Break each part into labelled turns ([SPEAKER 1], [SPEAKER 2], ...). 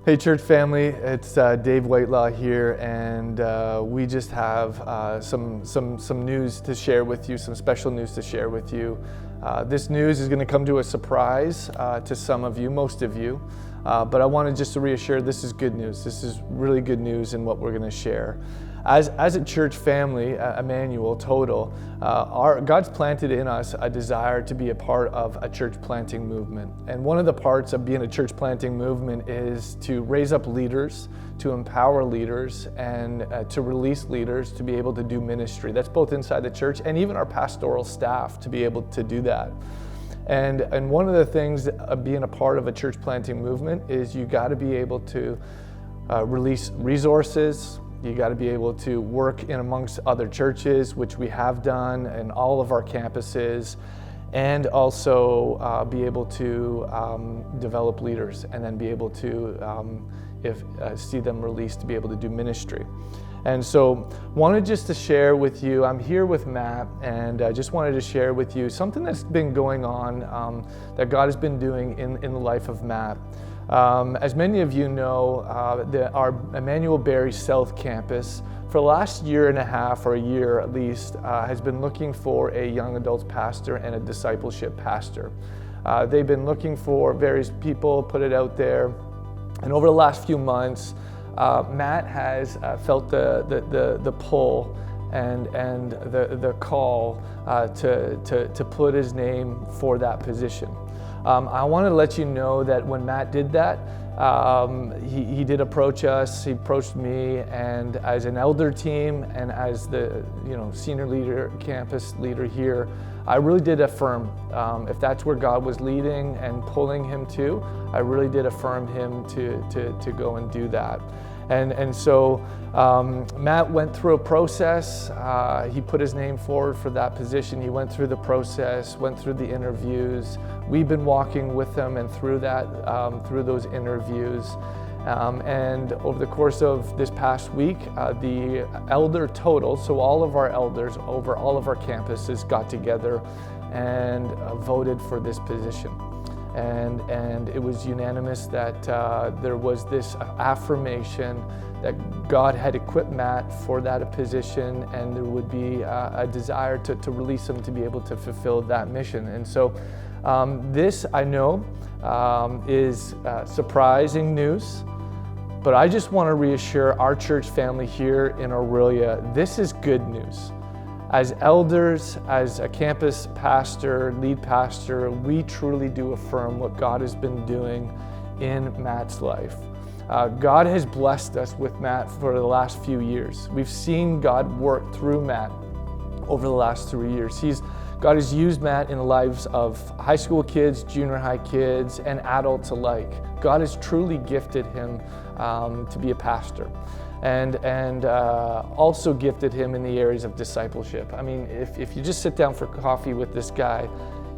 [SPEAKER 1] Hey church family, it's Dave Whitelaw here, and we just have some news to share with you, some special news to share with you. This news is going to come to a surprise to some of you, most of you, but I wanted just to reassure this is good news. This is really good news in what we're going to share. As a church family, Emmanuel Total, God's planted in us a desire to be a part of a church planting movement. And one of the parts of being a church planting movement is to raise up leaders, to empower leaders, and to release leaders to be able to do ministry. That's both inside the church and even our pastoral staff to be able to do that. And one of the things of being a part of a church planting movement is you got to be able to release resources. You got to be able to work in amongst other churches, which we have done in all of our campuses, and also be able to develop leaders and then be able to, see them released to be able to do ministry. And so wanted just to share with you, I'm here with Matt, and I just wanted to share with you something that's been going on that God has been doing in the life of Matt. As many of you know, our Emmanuel Barrie South campus for the last year and a half, or a year at least, has been looking for a young adults pastor and a discipleship pastor. They've been looking for various people, put it out there, and over the last few months, Matt has felt the pull and the call to put his name for that position. I want to let you know that when Matt did that, he did approach us. He approached me, and as an elder team and as the senior leader, campus leader here, I really did affirm if that's where God was leading and pulling him to. I really did affirm him to go and do that. And so Matt went through a process. He put his name forward for that position. He went through the process, went through the interviews. We've been walking with him and through that, through those interviews. And over the course of this past week, the elder total, so all of our elders over all of our campuses got together and voted for this position. And it was unanimous that there was this affirmation that God had equipped Matt for that position, and there would be a desire to release him to be able to fulfill that mission. And so this, I know, is surprising news, but I just want to reassure our church family here in Aurelia, this is good news. As elders, as a campus pastor, lead pastor, we truly do affirm what God has been doing in Matt's life. God has blessed us with Matt for the last few years. We've seen God work through Matt over the last 3 years. God has used Matt in the lives of high school kids, junior high kids, and adults alike. God has truly gifted him to be a pastor. And also gifted him in the areas of discipleship. I mean, if you just sit down for coffee with this guy,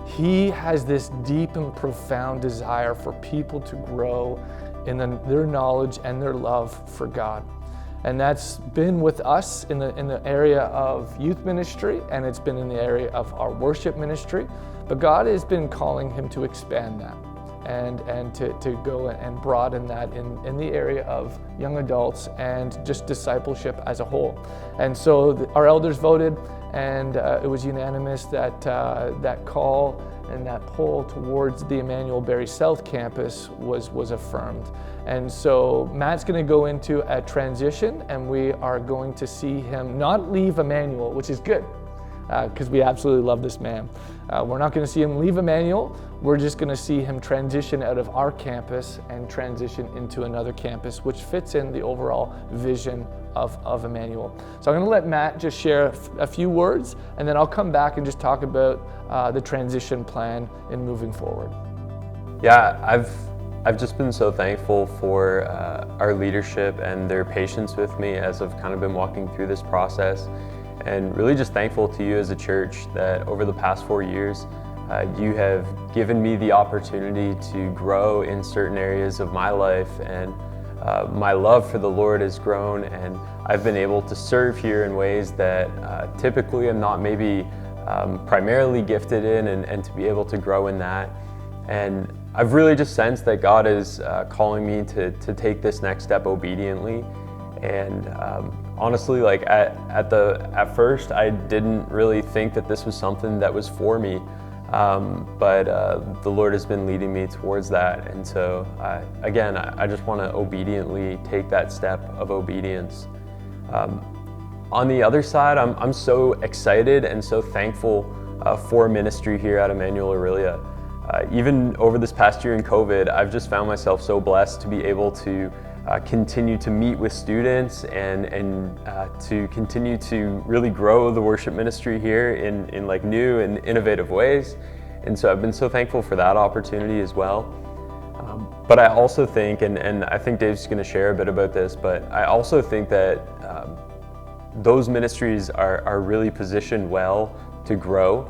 [SPEAKER 1] he has this deep and profound desire for people to grow in their knowledge and their love for God. And that's been with us in the area of youth ministry, and it's been in the area of our worship ministry. But God has been calling him to expand that. And to go and broaden that in the area of young adults and just discipleship as a whole. And so our elders voted, and it was unanimous that that call and that pull towards the Emmanuel Barrie South campus was affirmed. And so Matt's going to go into a transition, and we are going to see him not leave Emmanuel, which is good, because we absolutely love this man. We're not going to see him leave Emmanuel. We're just going to see him transition out of our campus and transition into another campus, which fits in the overall vision of Emmanuel. So I'm going to let Matt just share a few words, and then I'll come back and just talk about the transition plan in moving forward.
[SPEAKER 2] Yeah, I've just been so thankful for our leadership and their patience with me as I've kind of been walking through this process. And really just thankful to you as a church that over the past 4 years, you have given me the opportunity to grow in certain areas of my life, and my love for the Lord has grown, and I've been able to serve here in ways that typically I'm not maybe primarily gifted in, and to be able to grow in that. And I've really just sensed that God is calling me to take this next step obediently. And honestly, like at first, I didn't really think that this was something that was for me. But the Lord has been leading me towards that. And so again, I just want to obediently take that step of obedience. On the other side, I'm so excited and so thankful for ministry here at Emmanuel Orillia. Even over this past year in COVID, I've just found myself so blessed to be able to continue to meet with students and to continue to really grow the worship ministry here in like new and innovative ways. And so I've been so thankful for that opportunity as well. But I also think, and I think Dave's going to share a bit about this, but I also think that those ministries are really positioned well to grow.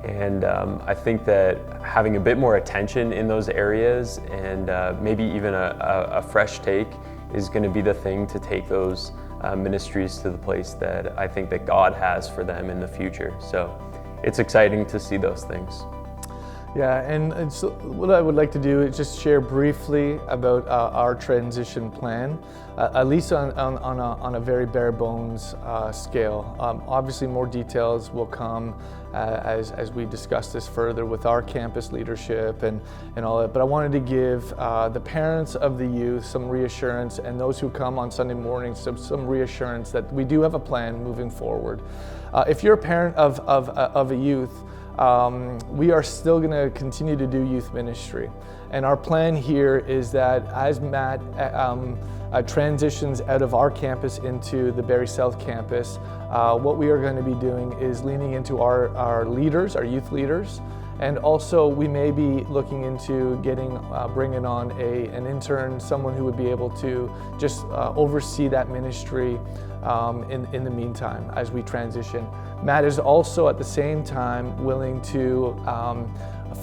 [SPEAKER 2] And I think that having a bit more attention in those areas and maybe even a fresh take is going to be the thing to take those ministries to the place that I think that God has for them in the future. So it's exciting to see those things.
[SPEAKER 1] Yeah, and so what I would like to do is just share briefly about our transition plan, at least on a very bare bones scale. Obviously, more details will come as we discuss this further with our campus leadership and all that. But I wanted to give the parents of the youth some reassurance, and those who come on Sunday mornings some reassurance that we do have a plan moving forward. If you're a parent of a youth, we are still going to continue to do youth ministry. And our plan here is that as Matt transitions out of our campus into the Barrie South campus, what we are going to be doing is leaning into our leaders, our youth leaders, and also we may be looking into bringing on an intern, someone who would be able to just oversee that ministry in the meantime as we transition. Matt is also at the same time willing to,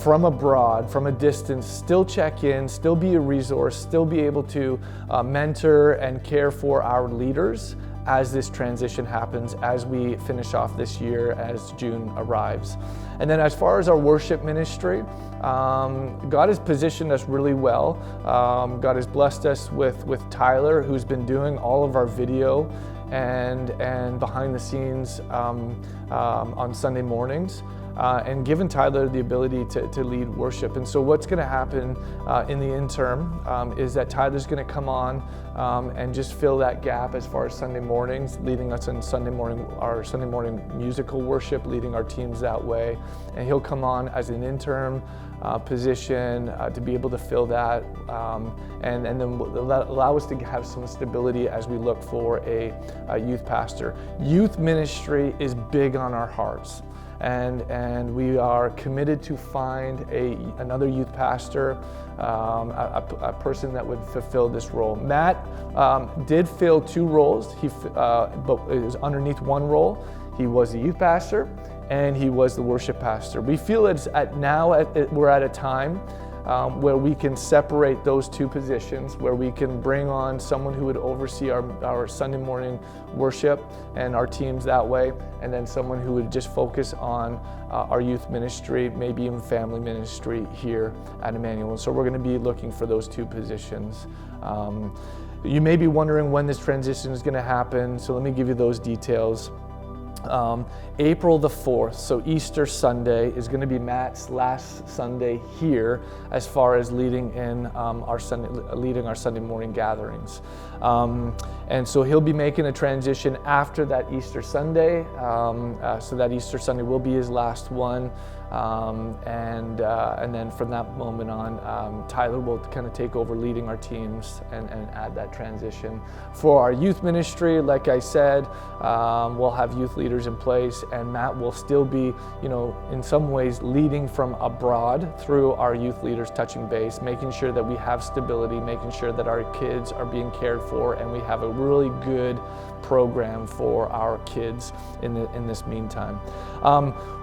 [SPEAKER 1] from abroad, from a distance, still check in, still be a resource, still be able to mentor and care for our leaders as this transition happens, as we finish off this year, as June arrives. And then as far as our worship ministry, God has positioned us really well. God has blessed us with Tyler, who's been doing all of our video and behind the scenes on Sunday mornings, and given Tyler the ability to lead worship. And so what's going to happen in the interim is that Tyler's going to come on and just fill that gap as far as Sunday mornings, leading us in our Sunday morning musical worship, leading our teams that way. And he'll come on as an interim position to be able to fill that, and then allow us to have some stability as we look for a youth pastor. Youth ministry is big on our hearts, and we are committed to find another youth pastor, a person that would fulfill this role. Matt did fill 2 roles, but it was underneath one role. He was the youth pastor and he was the worship pastor. We feel we're at a time where we can separate those 2 positions, where we can bring on someone who would oversee our Sunday morning worship and our teams that way, and then someone who would just focus on our youth ministry, maybe even family ministry here at Emmanuel. And so we're going to be looking for those 2 positions. You may be wondering when this transition is going to happen, so let me give you those details. April the 4th, so Easter Sunday, is going to be Matt's last Sunday here as far as leading our Sunday morning gatherings. And so he'll be making a transition after that Easter Sunday. So that Easter Sunday will be his last one. And then from that moment on, Tyler will kind of take over leading our teams and add that transition. For our youth ministry, like I said, we'll have youth leaders in place, and Matt will still be, in some ways leading from abroad through our youth leaders touching base, making sure that we have stability, making sure that our kids are being cared for, and we have a really good program for our kids in this meantime.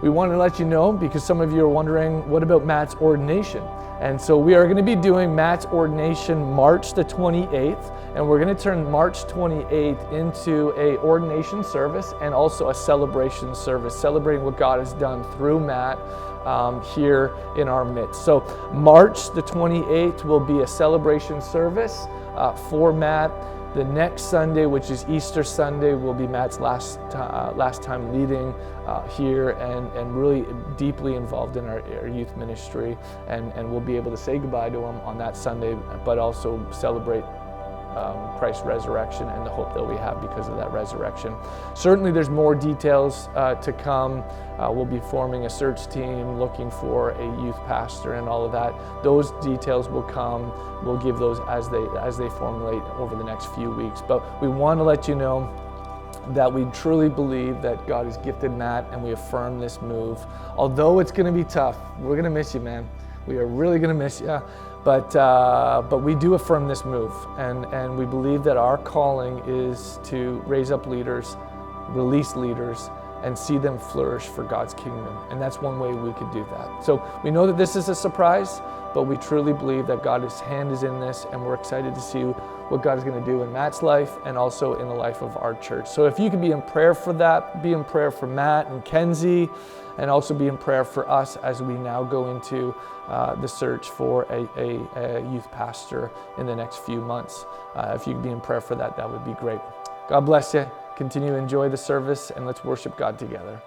[SPEAKER 1] We want to let you know, because some of you are wondering, what about Matt's ordination? And so we are going to be doing Matt's ordination March the 28th, and we're going to turn March 28th into a ordination service and also a celebration service, celebrating what God has done through Matt here in our midst. So March the 28th will be a celebration service for Matt. The next Sunday, which is Easter Sunday, will be Matt's last time leading here and really deeply involved in our youth ministry. And we'll be able to say goodbye to him on that Sunday, but also celebrate Christ's resurrection and the hope that we have because of that resurrection. Certainly there's more details to come. We'll be forming a search team, looking for a youth pastor and all of that. Those details will come. We'll give those as they formulate over the next few weeks. But we want to let you know that we truly believe that God has gifted Matt, and we affirm this move. Although it's going to be tough, we're going to miss you, man. We are really going to miss you. But we do affirm this move, and we believe that our calling is to raise up leaders, release leaders, and see them flourish for God's kingdom. And that's one way we could do that. So we know that this is a surprise, but we truly believe that God's hand is in this, and we're excited to see what God is going to do in Matt's life and also in the life of our church. So if you can be in prayer for that, be in prayer for Matt and Kenzie, and also be in prayer for us as we now go into the search for a youth pastor in the next few months. If you could be in prayer for that, that would be great. God bless you. Continue to enjoy the service, and let's worship God together.